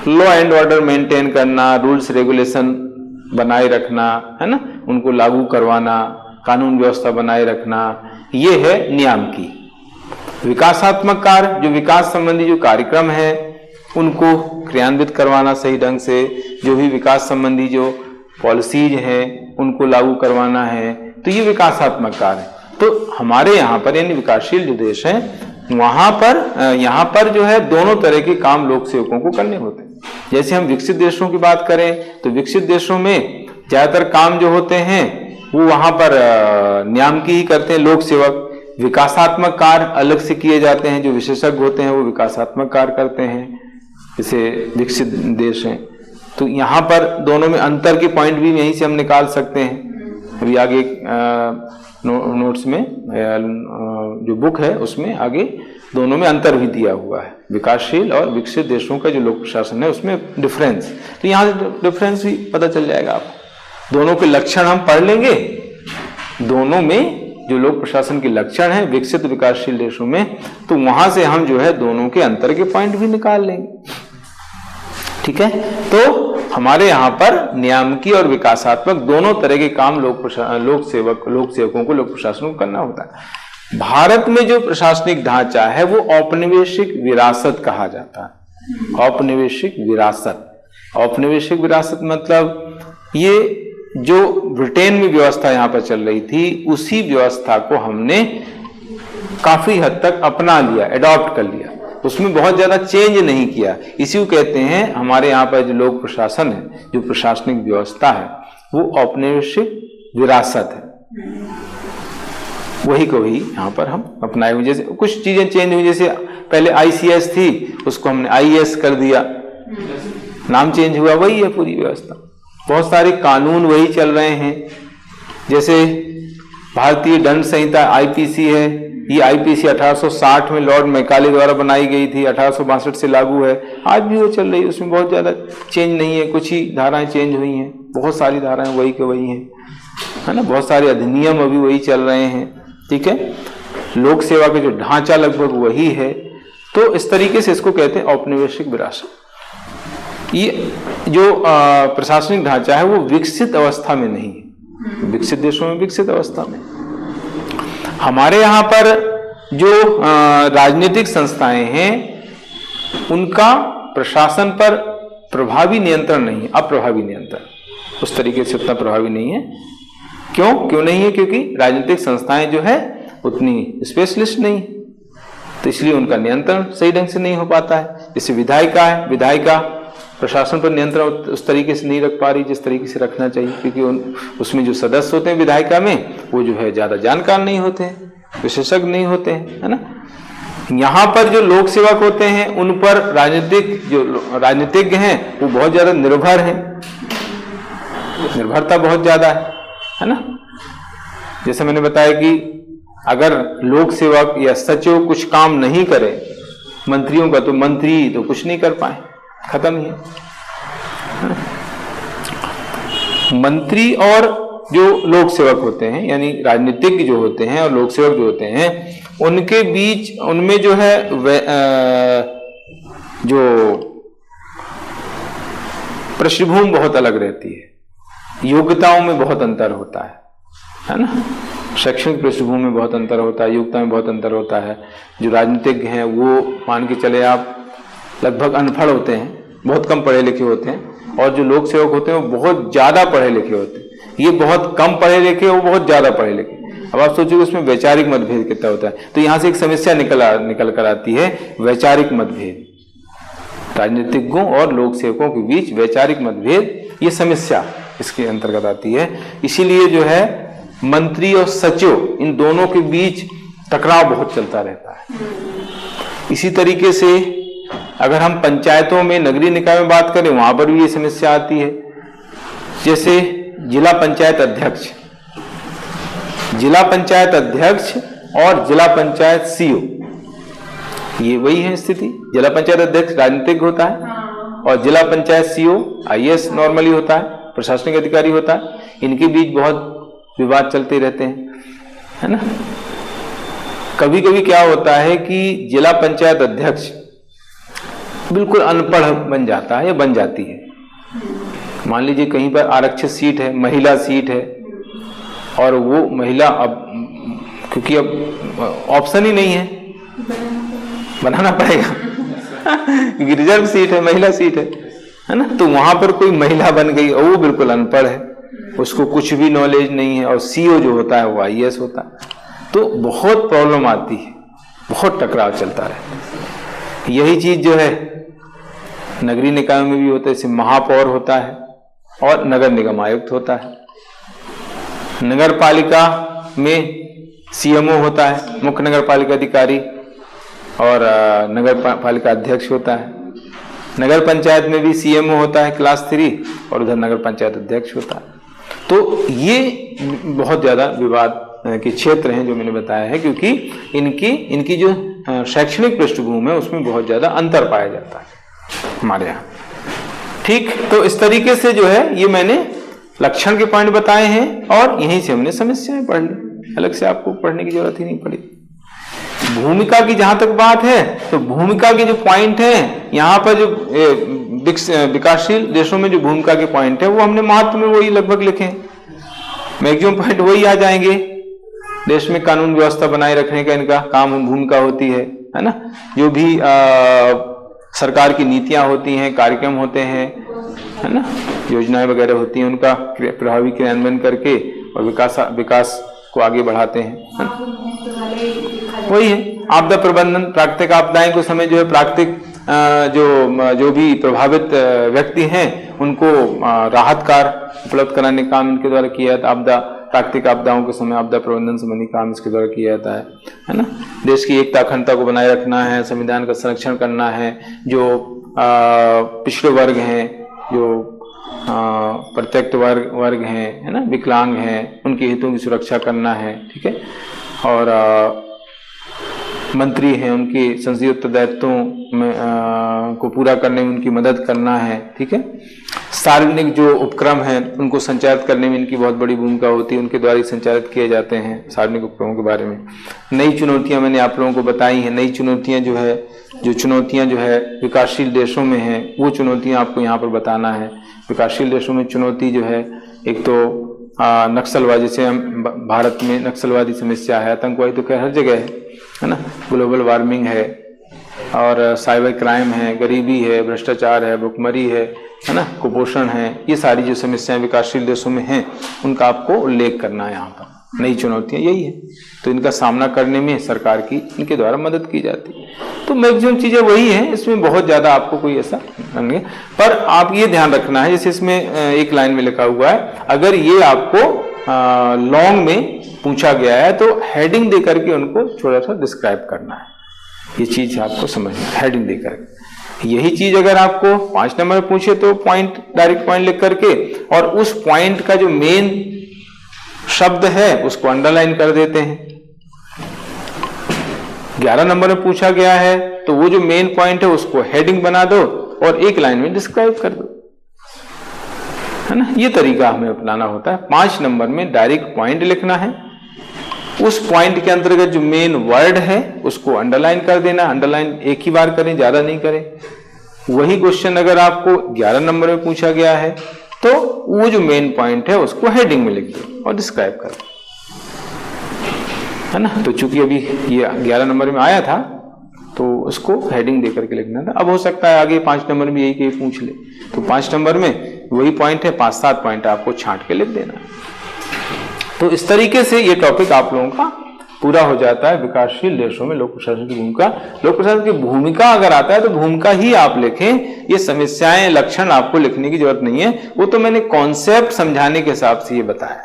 S1: लॉ एंड ऑर्डर मेंटेन करना, रूल्स रेगुलेशन बनाए रखना, है ना, उनको लागू करवाना, कानून व्यवस्था बनाए रखना, ये है नियामकी। विकासात्मक कार्य, जो विकास संबंधी जो कार्यक्रम है उनको क्रियान्वित करवाना सही ढंग से, जो भी विकास संबंधी जो पॉलिसीज हैं उनको लागू करवाना है, तो ये विकासात्मक कार्य है। तो हमारे यहाँ पर यानी विकासशील जो देश है वहां पर यहाँ पर जो है दोनों तरह के काम लोक सेवकों को करने होते हैं। जैसे हम विकसित देशों की बात करें तो विकसित देशों में ज्यादातर काम जो होते हैं वो वहां पर नियामकी ही करते हैं लोक सेवक। विकासात्मक कार्य अलग से किए जाते हैं, जो विशेषज्ञ होते हैं वो विकासात्मक कार्य करते हैं, जैसे विकसित देश हैं। तो यहाँ पर दोनों में अंतर के पॉइंट भी यहीं से हम निकाल सकते हैं। अभी आगे नोट्स में जो बुक है उसमें आगे दोनों में अंतर भी दिया हुआ है, विकासशील और विकसित देशों का जो लोक प्रशासन है उसमें डिफरेंस। तो यहाँ डिफरेंस भी पता चल जाएगा आपको। दोनों के लक्षण हम पढ़ लेंगे, दोनों में जो लोक प्रशासन के लक्षण हैं विकसित विकासशील देशों में, तो वहां से हम जो है दोनों के अंतर के पॉइंट भी निकाल लेंगे। ठीक है, तो हमारे यहाँ पर नियामकी और विकासात्मक दोनों तरह के काम लोक सेवकों को, लोक प्रशासन को करना होता है। भारत में जो प्रशासनिक ढांचा है वो औपनिवेशिक विरासत कहा जाता है। औपनिवेशिक विरासत, औपनिवेशिक विरासत मतलब ये जो ब्रिटेन में व्यवस्था यहाँ पर चल रही थी उसी व्यवस्था को हमने काफी हद तक अपना लिया, एडॉप्ट कर लिया, उसमें बहुत ज्यादा चेंज नहीं किया। इसी को कहते हैं हमारे यहाँ पर जो लोक प्रशासन है, जो प्रशासनिक व्यवस्था है वो औपनिवेशिक विरासत है, वही को ही यहाँ पर हम अपनाए हुए। जैसे कुछ चीजें चेंज हुई, जैसे पहले ICS थी उसको हमने IAS कर दिया, नाम चेंज हुआ, वही है पूरी व्यवस्था। बहुत सारे कानून वही चल रहे हैं, जैसे भारतीय दंड संहिता आईपीसी है, ये आईपीसी 1860 में लॉर्ड मैकाले द्वारा बनाई गई थी, 1862 से लागू है, आज भी वो चल रही है। उसमें बहुत ज्यादा चेंज नहीं है, कुछ ही धाराएं चेंज हुई हैं, बहुत सारी धाराएं वही के वही हैं, है ना। बहुत सारे अधिनियम अभी वही चल रहे हैं, ठीक है। लोक सेवा का जो ढांचा लगभग वही है। तो इस तरीके से इसको कहते हैं औपनिवेशिक विरासत। ये जो प्रशासनिक ढांचा है वो विकसित अवस्था में नहीं है, विकसित देशों में विकसित अवस्था में। हमारे यहाँ पर जो राजनीतिक संस्थाएं हैं उनका प्रशासन पर प्रभावी नियंत्रण नहीं है, अप्रभावी नियंत्रण उस तरीके से उतना प्रभावी नहीं है। क्यों नहीं है? क्योंकि राजनीतिक संस्थाएं जो है उतनी स्पेशलिस्ट नहीं, तो इसलिए उनका नियंत्रण सही ढंग से नहीं हो पाता है। जैसे विधायिका है, विधायिका प्रशासन पर नियंत्रण उस तरीके से नहीं रख पा रही जिस तरीके से रखना चाहिए, क्योंकि उसमें जो सदस्य होते हैं विधायिका में वो जो है ज्यादा जानकार नहीं होते हैं, विशेषज्ञ नहीं होते हैं, है ना। यहाँ पर जो लोक सेवक होते हैं उन पर राजनीतिज्ञ हैं वो बहुत ज्यादा निर्भर हैं, निर्भरता बहुत ज्यादा है ना। जैसे मैंने बताया कि अगर लोक सेवक या सचिव कुछ काम नहीं करे मंत्रियों का, तो मंत्री तो कुछ नहीं कर पाए, खत्म ही है। मंत्री और जो लोक सेवक होते हैं यानी राजनीतिज्ञ जो होते हैं और लोक सेवक जो होते हैं उनके बीच उनमें जो है जो पृष्ठभूमि बहुत अलग रहती है, योग्यताओं में बहुत अंतर होता है ना। शैक्षणिक पृष्ठभूमि में बहुत अंतर होता है, योग्यता में बहुत अंतर होता है। जो राजनीतिज्ञ हैं वो मान के चले आप लगभग अनपढ़ होते हैं, बहुत कम पढ़े लिखे होते हैं, और जो लोक सेवक होते हैं वो बहुत ज्यादा पढ़े लिखे होते हैं। ये बहुत कम पढ़े लिखे, वो बहुत ज्यादा पढ़े लिखे। अब आप सोचिए उसमें वैचारिक मतभेद कितना होता है। तो यहां से एक समस्या निकल कर आती है, वैचारिक मतभेद, राजनीतिज्ञों और लोक सेवकों के बीच वैचारिक मतभेद, ये समस्या इसके अंतर्गत आती है। इसीलिए जो है मंत्री और सचिव इन दोनों के बीच टकराव बहुत चलता रहता है। इसी तरीके से अगर हम पंचायतों में, नगरीय निकाय में बात करें, वहां पर भी ये समस्या आती है। जैसे जिला पंचायत अध्यक्ष, जिला पंचायत अध्यक्ष और जिला पंचायत सीओ, ये वही है स्थिति। जिला पंचायत अध्यक्ष राजनीतिक होता है और जिला पंचायत सीओ आईएएस नॉर्मली होता है, प्रशासनिक अधिकारी होता है। इनके बीच बहुत विवाद चलते रहते हैं, है ना। कभी कभी क्या होता है कि जिला पंचायत अध्यक्ष बिल्कुल अनपढ़ बन जाता है या बन जाती है। मान लीजिए कहीं पर आरक्षित सीट है, महिला सीट है, और वो महिला अब क्योंकि अब ऑप्शन ही नहीं है, बनाना पड़ेगा क्योंकि रिजर्व सीट है, महिला सीट है ना। तो वहां पर कोई महिला बन गई और वो बिल्कुल अनपढ़ है, उसको कुछ भी नॉलेज नहीं है, और सीओ जो होता है वो आईएएस होता है। तो बहुत प्रॉब्लम आती है, बहुत टकराव चलता है। यही चीज जो है नगरीय निकाय में भी होता है। जैसे महापौर होता है और नगर निगम आयुक्त होता है। नगर पालिका में सीएमओ होता है, मुख्य नगर पालिका अधिकारी, और नगर पालिका अध्यक्ष होता है। नगर पंचायत में भी सीएमओ होता है क्लास 3, और उधर नगर पंचायत अध्यक्ष होता है। तो ये बहुत ज्यादा विवाद के क्षेत्र हैं जो मैंने बताया है, क्योंकि इनकी जो शैक्षणिक पृष्ठभूमि है उसमें बहुत ज्यादा अंतर पाया जाता है हमारे यहाँ। ठीक, तो इस तरीके से जो है ये मैंने लक्षण के पॉइंट बताए हैं, और यहीं से हमने समस्याएं पढ़ ली, अलग से आपको पढ़ने की जरूरत ही नहीं पड़ी। भूमिका की जहां तक बात है, तो भूमिका के जो पॉइंट हैं यहाँ पर, जो विकासशील देशों में जो भूमिका के पॉइंट है वो हमने महत्व में वही लगभग लिखे हैं, मैक्सिमम पॉइंट वही आ जाएंगे। देश में कानून व्यवस्था बनाए रखने का इनका काम, भूमिका होती है ना। जो भी सरकार की नीतियां होती हैं, कार्यक्रम होते हैं, है ना, योजनाएं वगैरह होती हैं, उनका प्रभावी क्रियान्वयन करके और विकास को आगे बढ़ाते हैं, है ना? वही है आपदा प्रबंधन। प्राकृतिक आपदाएं को समय जो है प्राकृतिक जो भी प्रभावित व्यक्ति हैं उनको राहत कार्य उपलब्ध कराने का काम इनके द्वारा किया जाता है। प्राकृतिक आपदाओं के समय आपदा प्रबंधन संबंधी काम इसके द्वारा किया जाता है ना। देश की एकता अखंडता को बनाए रखना है, संविधान का संरक्षण करना है, जो पिछड़े वर्ग हैं, जो प्रत्यक्त वर्ग हैं, है ना, विकलांग हैं, उनके हितों की सुरक्षा करना है, ठीक है। और मंत्री हैं, उनके संसदीय उत्तरदायित्वों में को पूरा करने में उनकी मदद करना है, ठीक है। सार्वजनिक जो उपक्रम हैं उनको संचालित करने में इनकी बहुत बड़ी भूमिका होती है, उनके द्वारा ही संचालित किए जाते हैं सार्वजनिक उपक्रमों के बारे में। नई चुनौतियां मैंने आप लोगों को बताई हैं। नई चुनौतियां जो है विकासशील देशों में हैं, वो चुनौतियां आपको यहाँ पर बताना है। विकासशील देशों में चुनौती जो है, एक तो नक्सलवादी, जैसे भारत में नक्सलवादी समस्या है, आतंकवादी तो खैर हर जगह है ना, ग्लोबल वार्मिंग है, और साइबर क्राइम है, गरीबी है, भ्रष्टाचार है, भुखमरी है ना, कुपोषण है। ये सारी जो समस्याएं विकासशील देशों में हैं उनका आपको उल्लेख करना है यहाँ पर। नई चुनौतियां यही है, तो इनका सामना करने में सरकार की इनके द्वारा मदद की जाती है। तो मैक्सिमम चीजें वही हैं, इसमें बहुत ज्यादा आपको कोई ऐसा नहीं है। पर आप ये ध्यान रखना है, जैसे इसमें एक लाइन में लिखा हुआ है, अगर ये आपको लॉन्ग में पूछा गया है तो हेडिंग दे करके उनको थोड़ा सा डिस्क्राइब करना है। ये चीज आपको समझना है, हेडिंग दे करके। यही चीज अगर आपको 5 नंबर में पूछे तो पॉइंट, डायरेक्ट पॉइंट लिख करके, और उस पॉइंट का जो मेन शब्द है उसको अंडरलाइन कर देते हैं। 11 नंबर में पूछा गया है तो वो जो मेन पॉइंट है उसको हेडिंग बना दो और एक लाइन में डिस्क्राइब कर दो, है ना। ये तरीका हमें अपनाना होता है। 5 नंबर में डायरेक्ट पॉइंट लिखना है, उस पॉइंट के अंतर्गत जो मेन वर्ड है उसको अंडरलाइन कर देना। अंडरलाइन एक ही बार करें, ज्यादा नहीं करें। वही क्वेश्चन अगर आपको 11 नंबर में पूछा गया है तो वो जो मेन पॉइंट है उसको हेडिंग में लिख दो और डिस्क्राइब कर दो, है ना। तो चूंकि अभी ये 11 नंबर में आया था तो उसको हेडिंग दे करके लिखना था। अब हो सकता है आगे 5 नंबर में यही पूछ ले, तो 5 नंबर में वही पॉइंट है, 5-7 पॉइंट आपको छांट के लिख देना। तो इस तरीके से ये टॉपिक आप लोगों का पूरा हो जाता है। विकासशील देशों में लोक प्रशासन की भूमिका। लोक प्रशासन की भूमिका अगर आता है तो भूमिका ही आप लिखें, ये समस्याएं, लक्षण आपको लिखने की जरूरत नहीं है। वो तो मैंने कॉन्सेप्ट समझाने के हिसाब से ये बताया,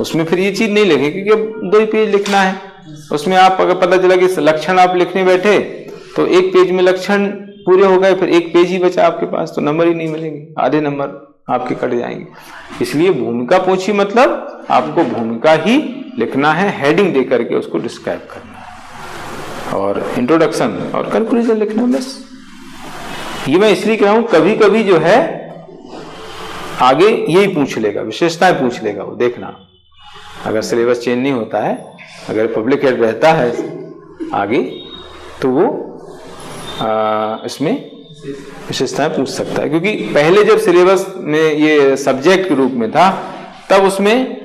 S1: उसमें फिर ये चीज नहीं लिखे क्योंकि अब 2 ही पेज लिखना है। उसमें आप अगर पता चला कि लक्षण आप लिखने बैठे तो 1 पेज में लक्षण पूरे हो गए, फिर 1 पेज ही बचा आपके पास, तो नंबर ही नहीं मिलेंगे, आधे नंबर आपके कट जाएंगे। इसलिए भूमिका पूछी मतलब आपको भूमिका ही लिखना है, हेडिंग दे करके उसको डिस्क्राइब करना है, और इंट्रोडक्शन और कंक्लूजन लिखना है, बस। ये मैं इसलिए कह रहा हूं, कभी कभी जो है आगे यही पूछ लेगा, विशेषताएं पूछ लेगा, वो देखना। अगर सिलेबस चेंज नहीं होता है, अगर पब्लिक हेड रहता है आगे, तो वो इसमें विशेषताएं पूछ सकता है। क्योंकि पहले जब सिलेबस में ये सब्जेक्ट के रूप में था तब उसमें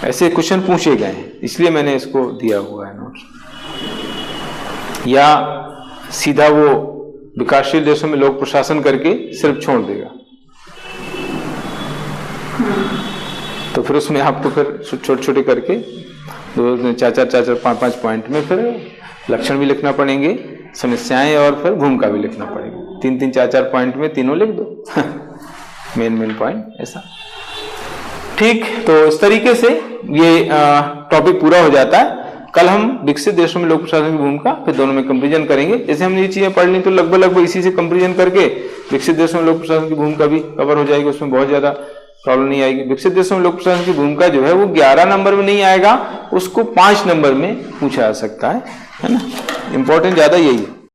S1: ऐसे क्वेश्चन पूछे गए हैं, इसलिए मैंने इसको दिया हुआ है नोट्स। या सीधा वो विकासशील देशों में लोक प्रशासन करके सिर्फ छोड़ देगा, तो फिर उसमें आपको फिर छोटे छोटे करके 2, 4, 5 पॉइंट में फिर लक्षण भी लिखना पड़ेंगे, समस्याएं और फिर भूमिका भी लिखना पड़ेगा। 3, 4 पॉइंट में तीनों लिख दो मेन पॉइंट, ऐसा। ठीक, तो इस तरीके से ये टॉपिक पूरा हो जाता है। कल हम विकसित देशों में लोक प्रशासन की भूमिका, फिर दोनों में कंपैरिजन करेंगे। जैसे हमने ये चीजें पढ़ ली तो लगभग इसी से कंपैरिजन करके विकसित देशों में लोक प्रशासन की भूमिका भी कवर हो जाएगी, उसमें बहुत ज्यादा प्रॉब्लम नहीं आएगी। विकसित देशों में लोक प्रशासन की भूमिका जो है वो 11 नंबर में नहीं आएगा, उसको 5 नंबर में पूछा जा सकता है ना। इंपॉर्टेंट ज्यादा यही है।